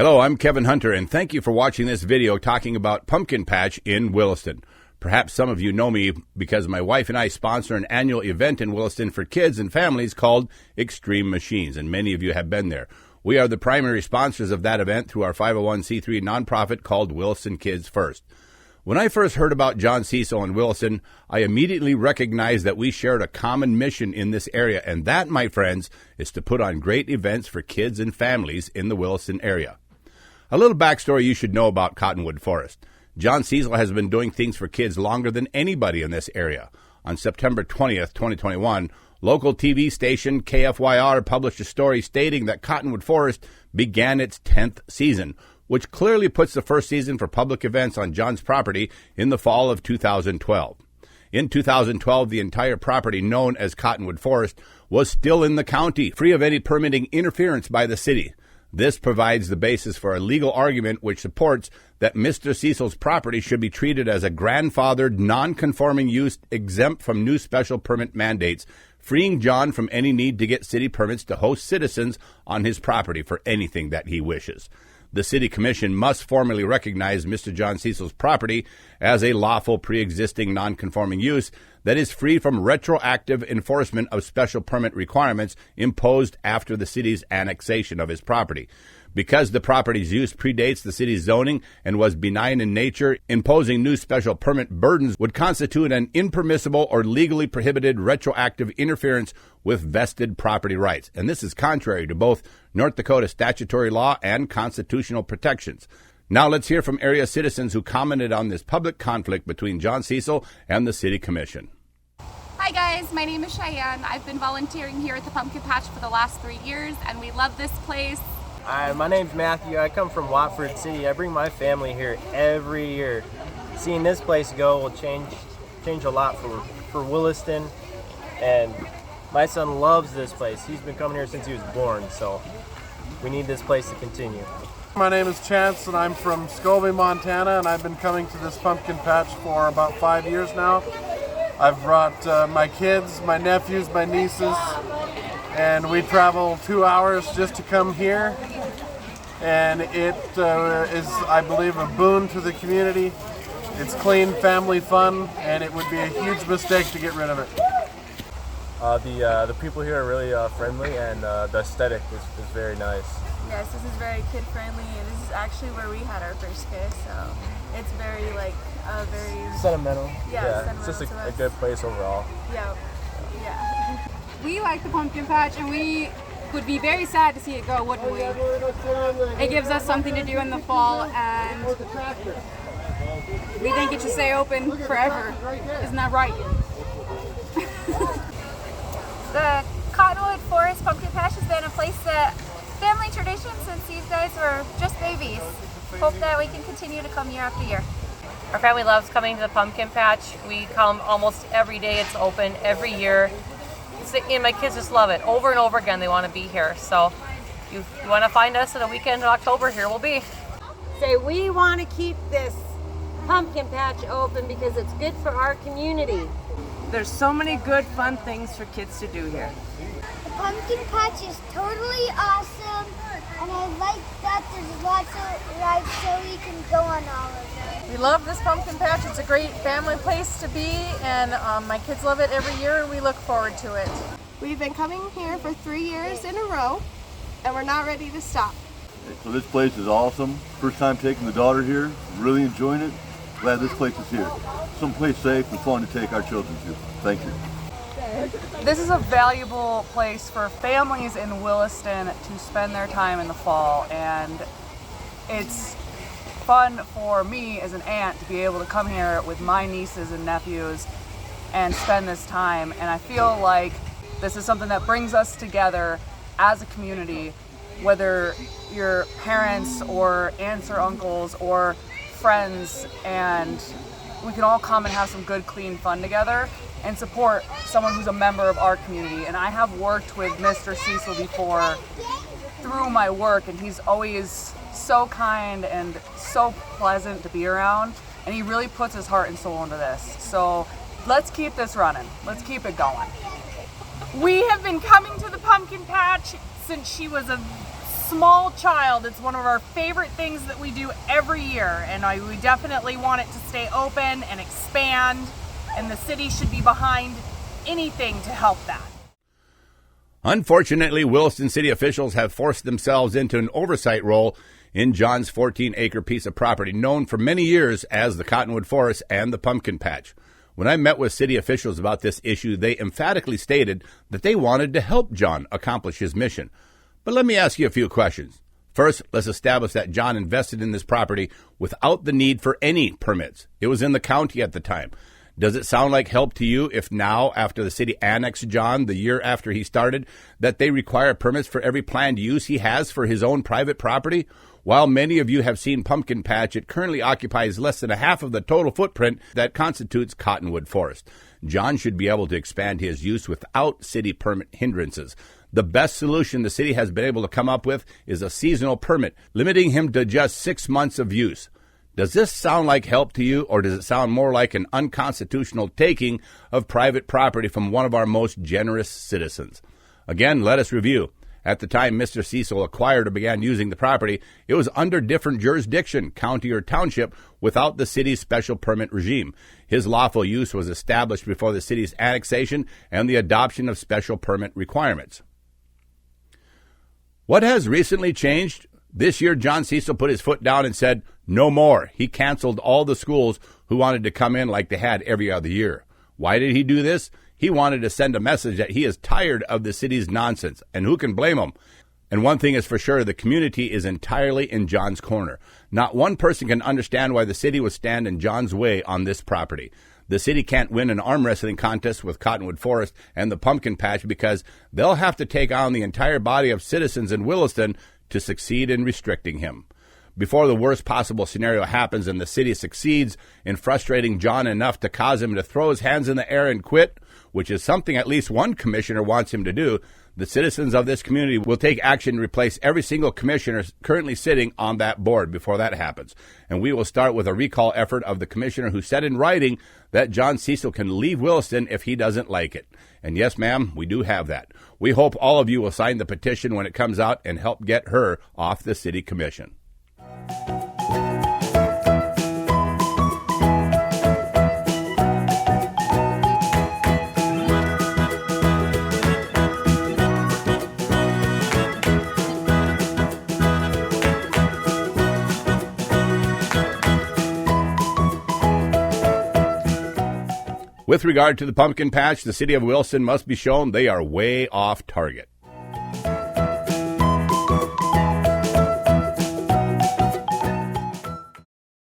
Hello, I'm Kevin Hunter, and thank you for watching this video talking about Pumpkin Patch in Williston. Perhaps some of you know me because my wife and I sponsor an annual event in Williston for kids and families called Extreme Machines, and many of you have been there. We are the primary sponsors of that event through our 501c3 nonprofit called Williston Kids First. When I first heard about John Cecil in Williston, I immediately recognized that we shared a common mission in this area, and that, my friends, is to put on great events for kids and families in the Williston area. A little backstory you should know about Cottonwood Forest. John Cecil has been doing things for kids longer than anybody in this area. On September 20th, 2021, local TV station KFYR published a story stating that Cottonwood Forest began its 10th season, which clearly puts the first season for public events on John's property in the fall of 2012. In 2012, the entire property known as Cottonwood Forest was still in the county, free of any permitting interference by the city. This provides the basis for a legal argument which supports that Mr. Cecil's property should be treated as a grandfathered, non-conforming use exempt from new special permit mandates, freeing John from any need to get city permits to host citizens on his property for anything that he wishes. The City Commission must formally recognize Mr. John Cecil's property as a lawful pre-existing non-conforming use that is free from retroactive enforcement of special permit requirements imposed after the city's annexation of his property. Because the property's use predates the city's zoning and was benign in nature, imposing new special permit burdens would constitute an impermissible or legally prohibited retroactive interference with vested property rights. And this is contrary to both North Dakota statutory law and constitutional protections. Now let's hear from area citizens who commented on this public conflict between John Cecil and the City Commission. Hi guys, my name is Cheyenne. I've been volunteering here at the Pumpkin Patch for the last 3 years and we love this place. Hi, my name's Matthew. I come from Watford City. I bring my family here every year. Seeing this place go will change a lot for Williston, and my son loves this place. He's been coming here since he was born, so we need this place to continue. My name is Chance and I'm from Scobie, Montana, and I've been coming to this pumpkin patch for about 5 years now. I've brought my kids, my nephews, my nieces, and we travel 2 hours just to come here, and it is, I believe, a boon to the community. It's clean, family fun, and it would be a huge mistake to get rid of it. The people here are really friendly, and the aesthetic is very nice. Yes, this is very kid friendly, and this is actually where we had our first kiss, so it's very very sentimental. Yeah, it's just a good place overall. Yeah. We like the pumpkin patch, and we would be very sad to see it go, wouldn't we? It gives us something to do in the fall, and we think it should stay open forever. Isn't that right? The Cottonwood Forest Pumpkin Patch has been a place that family tradition since these guys were just babies. Hope that we can continue to come year after year. Our family loves coming to the pumpkin patch. We come almost every day. It's open every year. And my kids just love it. Over and over again, they want to be here. So if you want to find us at a weekend in October, here we'll be. Say we want to keep this pumpkin patch open because it's good for our community. There's so many good, fun things for kids to do here. The pumpkin patch is totally awesome, and I like that there's lots of rides so we can go on all of them. We love this pumpkin patch. It's a great family place to be, and my kids love it every year, and we look forward to it. We've been coming here for 3 years in a row, and we're not ready to stop. So this place is awesome. First time taking the daughter here, really enjoying it. Glad this place is here. Someplace safe and fun to take our children to. Thank you. This is a valuable place for families in Williston to spend their time in the fall, and it's fun for me as an aunt to be able to come here with my nieces and nephews and spend this time. And I feel like this is something that brings us together as a community, whether you're parents or aunts or uncles or friends, and we can all come and have some good, clean fun together and support someone who's a member of our community. And I have worked with Mr. Cecil before through my work, and he's always so kind and so pleasant to be around, and he really puts his heart and soul into this. So let's keep this running. Let's keep it going. We have been coming to the pumpkin patch since she was small child, it's one of our favorite things that we do every year, and we definitely want it to stay open and expand, and the city should be behind anything to help that. Unfortunately, Williston city officials have forced themselves into an oversight role in John's 14-acre piece of property known for many years as the Cottonwood Forest and the Pumpkin Patch. When I met with city officials about this issue, they emphatically stated that they wanted to help John accomplish his mission. But let me ask you a few questions. First, let's establish that John invested in this property without the need for any permits. It was in the county at the time. Does it sound like help to you if now, after the city annexed John the year after he started, that they require permits for every planned use he has for his own private property? While many of you have seen Pumpkin Patch, it currently occupies less than a half of the total footprint that constitutes Cottonwood Forest. John should be able to expand his use without city permit hindrances. The best solution the city has been able to come up with is a seasonal permit, limiting him to just 6 months of use. Does this sound like help to you, or does it sound more like an unconstitutional taking of private property from one of our most generous citizens? Again, let us review. At the time Mr. Cecil acquired or began using the property, it was under different jurisdiction, county or township, without the city's special permit regime. His lawful use was established before the city's annexation and the adoption of special permit requirements. What has recently changed? This year, John Cecil put his foot down and said, no more. He canceled all the schools who wanted to come in like they had every other year. Why did he do this? He wanted to send a message that he is tired of the city's nonsense, and who can blame him? And one thing is for sure, the community is entirely in John's corner. Not one person can understand why the city would stand in John's way on this property. The city can't win an arm wrestling contest with Cottonwood Forest and the Pumpkin Patch because they'll have to take on the entire body of citizens in Williston to succeed in restricting him. Before the worst possible scenario happens and the city succeeds in frustrating John enough to cause him to throw his hands in the air and quit, which is something at least one commissioner wants him to do, the citizens of this community will take action to replace every single commissioner currently sitting on that board before that happens. And we will start with a recall effort of the commissioner who said in writing that John Cecil can leave Williston if he doesn't like it. And yes, ma'am, we do have that. We hope all of you will sign the petition when it comes out and help get her off the city commission. With regard to the Pumpkin Patch, the city of Williston must be shown they are way off target.